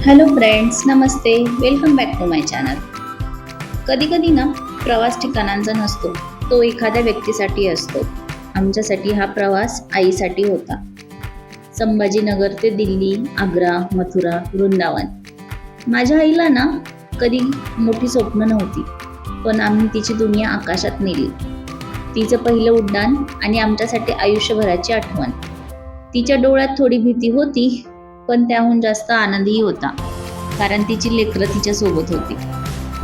Hello friends, नमस्ते. Welcome back to my channel. कधी कधी ना प्रवास ठिकाणांचा नसतो, तो एखाद्या व्यक्तीसाठी असतो. आमच्यासाठी हा प्रवास आईसाठी होता. संभाजीनगर ते दिल्ली, आग्रा, मथुरा, वृंदावन. माझ्या आईला ना कधी मोठी स्वप्न नव्हती, पण आम्ही तिची दुनिया आकाशात नेली. तिचं पहिलं उड्डाण आणि आमच्यासाठी आयुष्यभराची आठवण. तिच्या डोळ्यात थोडी भीती होती, पण त्याहून जास्त आनंदही होता, कारण तिची लेकरं तिच्या सोबत होती.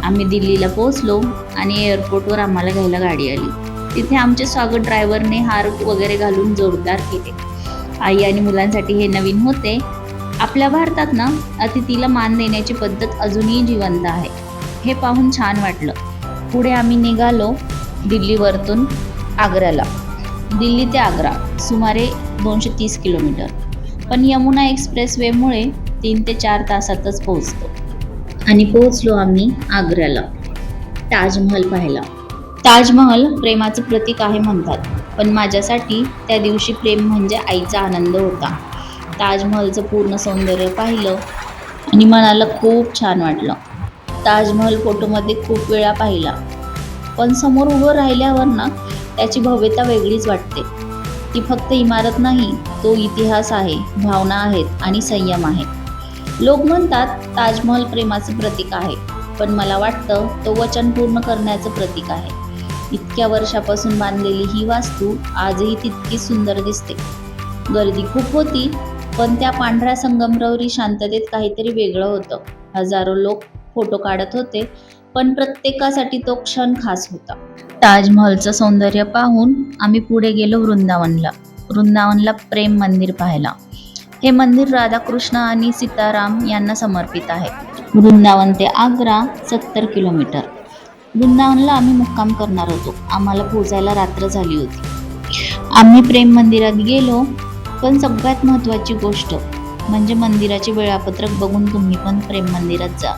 आम्ही दिल्लीला पोहोचलो आणि एअरपोर्टवर आम्हाला घ्यायला गाडी आली. तिथे आमचे स्वागत ड्रायव्हरने हार वगैरे घालून जोरदार केले. आई आणि मुलांसाठी हे नवीन होते. आपल्या भारतात ना अतिथीला मान देण्याची पद्धत अजूनही जिवंत आहे. हे पाहून छान वाटलं. पुढे आम्ही निघालो दिल्लीवरतून आग्र्याला. दिल्ली ते आग्रा सुमारे 230 किलोमीटर, पण यमुना एक्सप्रेसवेमुळे 3 ते 4 तासातच पोहोचतो. आणि पोहोचलो आम्ही आग्र्याला. ताजमहल पाहिला. ताजमहल प्रेमाचं प्रतीक आहे म्हणतात, पण माझ्यासाठी त्या दिवशी प्रेम म्हणजे आईचा आनंद होता. ताजमहलचं पूर्ण सौंदर्य पाहिलं आणि मनाला खूप छान वाटलं. ताजमहल फोटोमध्ये खूप वेळा पाहिला, पण समोर उभं राहिल्यावर ना त्याची भव्यता वेगळीच वाटते. ती फक्त इमारत नाही, तो इतिहास आहे, भावना आहेत आणि संयम आहे. लोक म्हणतात ताजमहल प्रेमाचं प्रतीक आहे, पण मला वाटतं तो वचन पूर्ण करण्याचं प्रतीक आहे. इतक्या वर्षापासून बांधलेली ही वास्तू आजही तितकीच सुंदर दिसते. गर्दी खूप होती, पण त्या पांढऱ्या संगमरवरी शांततेत काहीतरी वेगळं होतं. हजारो लोक फोटो काढत होते, पण प्रत्येकासाठी तो क्षण खास होता. ताजमहलचं सौंदर्य पाहून आम्ही पुढे गेलो वृंदावनला. वृंदावनला प्रेम मंदिर पाहिला. हे मंदिर राधाकृष्ण आणि सीताराम यांना समर्पित आहे. वृंदावन ते आग्रा 70 किलोमीटर. वृंदावनला आम्ही मुक्काम करणार होतो. आम्हाला पोहोचायला रात्र झाली होती. आम्ही प्रेम मंदिरात गेलो, पण सगळ्यात महत्त्वाची गोष्ट म्हणजे मंदिराचे वेळापत्रक बघून तुम्ही पण प्रेम मंदिरात जा,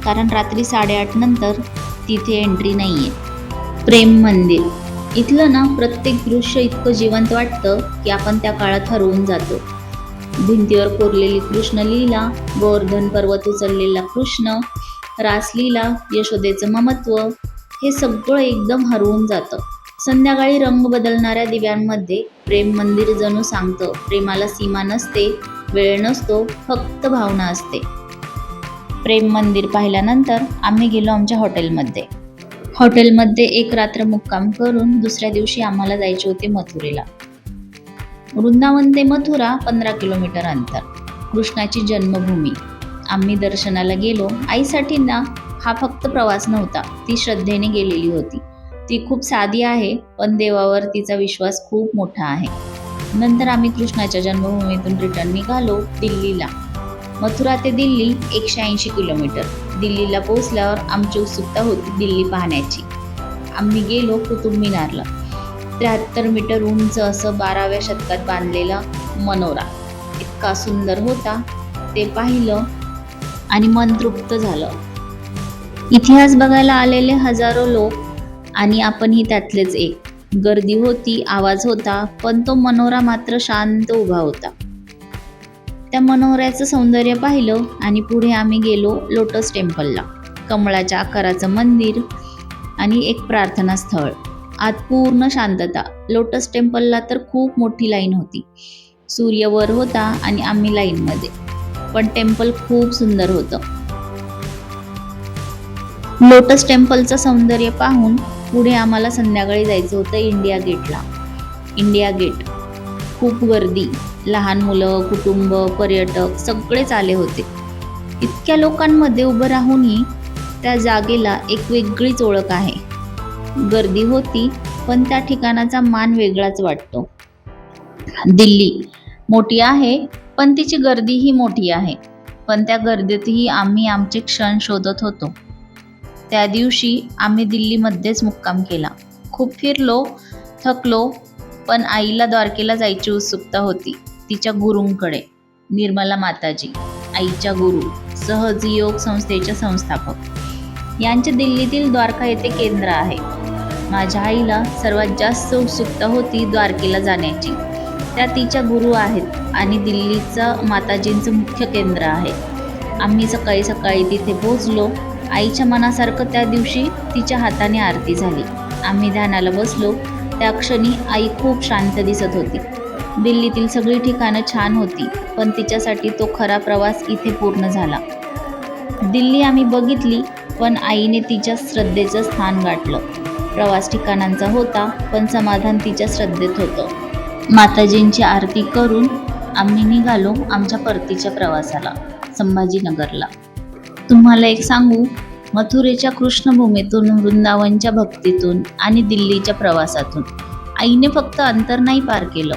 कारण रात्री 8:30 नंतर तिथे एंट्री नाहीये. प्रेम मंदिर इथलं ना प्रत्येक दृश्य इतकं जिवंत वाटतं की आपण त्या काळात हरवून जातो. भिंतीवर कोरलेली कृष्णलीला, गोवर्धन पर्वत उचललेला कृष्ण, रासलीला, यशोदेचं ममत्व, हे सगळं एकदम हरवून जातं. संध्याकाळी रंग बदलणाऱ्या दिव्यांमध्ये प्रेम मंदिर जणू सांगतं, प्रेमाला सीमा नसते, वेळ नसतो, फक्त भावना असते. प्रेम मंदिर पाहिल्यानंतर आम्ही गेलो आमच्या हॉटेलमध्ये. हॉटेलमध्ये एक रात्र मुक्काम करून दुसऱ्या दिवशी आम्हाला जायचे होते मथुरेला. वृंदावन ते मथुरा 15 किलोमीटर अंतर. कृष्णाची जन्मभूमी. आम्ही दर्शनाला गेलो. आईसाठी ना हा फक्त प्रवास नव्हता, ती श्रद्धेने गेलेली होती. ती खूप साधी आहे, पण देवावर तिचा विश्वास खूप मोठा आहे. नंतर आम्ही कृष्णाच्या जन्मभूमीतून रिटर्न निघालो दिल्लीला. मथुरा ते दिल्ली 180 किलोमीटर. दिल्लीला पोहोचल्यावर आमची उत्सुकता होती दिल्ली पाहण्याची. आम्ही गेलो कुतुब मिनारला. 73 मीटर उंच असं 12व्या शतकात बांधलेला मनोरा इतका सुंदर होता. ते पाहिलं आणि मन तृप्त झालं. इतिहास बघायला आलेले हजारो लोक आणि आपणही त्यातलेच एक. गर्दी होती, आवाज होता, पण तो मनोरा मात्र शांत उभा होता. त्या मनोऱ्याचं सौंदर्य पाहिलं आणि पुढे आम्ही गेलो लोटस टेम्पलला. कमळाच्या आकाराचं मंदिर आणि एक प्रार्थना स्थळ. आत पूर्ण शांतता. लोटस टेम्पलला तर खूप मोठी लाईन होती. सूर्य वर होता आणि आम्ही लाईनमध्ये, पण टेम्पल खूप सुंदर होतं. लोटस टेम्पलचं सौंदर्य पाहून पुढे आम्हाला संध्याकाळी जायचं होतं इंडिया गेटला. इंडिया गेट खूप गर्दी. लहान मुलं, कुटुंब, पर्यटक सगळेच आले होते. इतक्या लोकांमध्ये उभं राहूनही त्या जागेला एक वेगळीच ओळख आहे. गर्दी होती, पण त्या ठिकाणाचा मान वेगळाच वाटतो. दिल्ली मोठी आहे, पण तिची गर्दीही मोठी आहे. पण त्या गर्दीतही आम्ही आमचे क्षण शोधत होतो. त्या दिवशी आम्ही दिल्लीमध्येच मुक्काम केला. खूप फिरलो, थकलो, पण आईला द्वारकेला जायची उत्सुकता होती. तिच्या गुरूंकडे. निर्मला माताजी, आईच्या गुरु, सहजयोग संस्थेच्या संस्थापक यांचे दिल्लीतील द्वारका येथे केंद्र आहे. माझ्या आईला सर्वात जास्त उत्सुकता होती द्वारकेला जाण्याची. त्या तिच्या गुरु आहेत आणि दिल्लीचं माताजींचं मुख्य केंद्र आहे. आम्ही सकाळी सकाळी तिथे पोहोचलो. आईच्या मनासारखं त्या दिवशी तिच्या हाताने आरती झाली. आम्ही ध्यानाला बसलो. त्या क्षणी आई खूप शांत दिसत होती. दिल्लीतील सगळी ठिकाणं छान होती, पण तिच्यासाठी तो खरा प्रवास इथे पूर्ण झाला. दिल्ली आम्ही बघितली, पण आईने तिच्या श्रद्धेचं स्थान गाठलं. प्रवास ठिकाणांचा होता, पण समाधान तिच्या श्रद्धेत होतं. माताजींची आरती करून आम्ही निघालो आमच्या परतीच्या प्रवासाला, संभाजीनगरला. तुम्हाला एक सांगू, मथुरेच्या कृष्णभूमीतून, वृंदावनच्या भक्तीतून आणि दिल्लीच्या प्रवासातून आईने फक्त अंतर नाही पार केलं,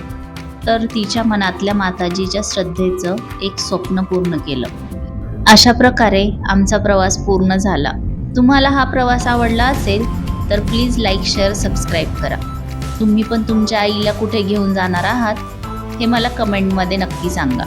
तर तिच्या मनातल्या माताजीच्या श्रद्धेचं एक स्वप्न पूर्ण केलं. अशा प्रकारे आमचा प्रवास पूर्ण झाला. तुम्हाला हा प्रवास आवडला असेल तर प्लीज लाईक, शेअर, सबस्क्राईब करा. तुम्ही पण तुमच्या आईला कुठे घेऊन जाणार आहात हे मला कमेंटमध्ये नक्की सांगा.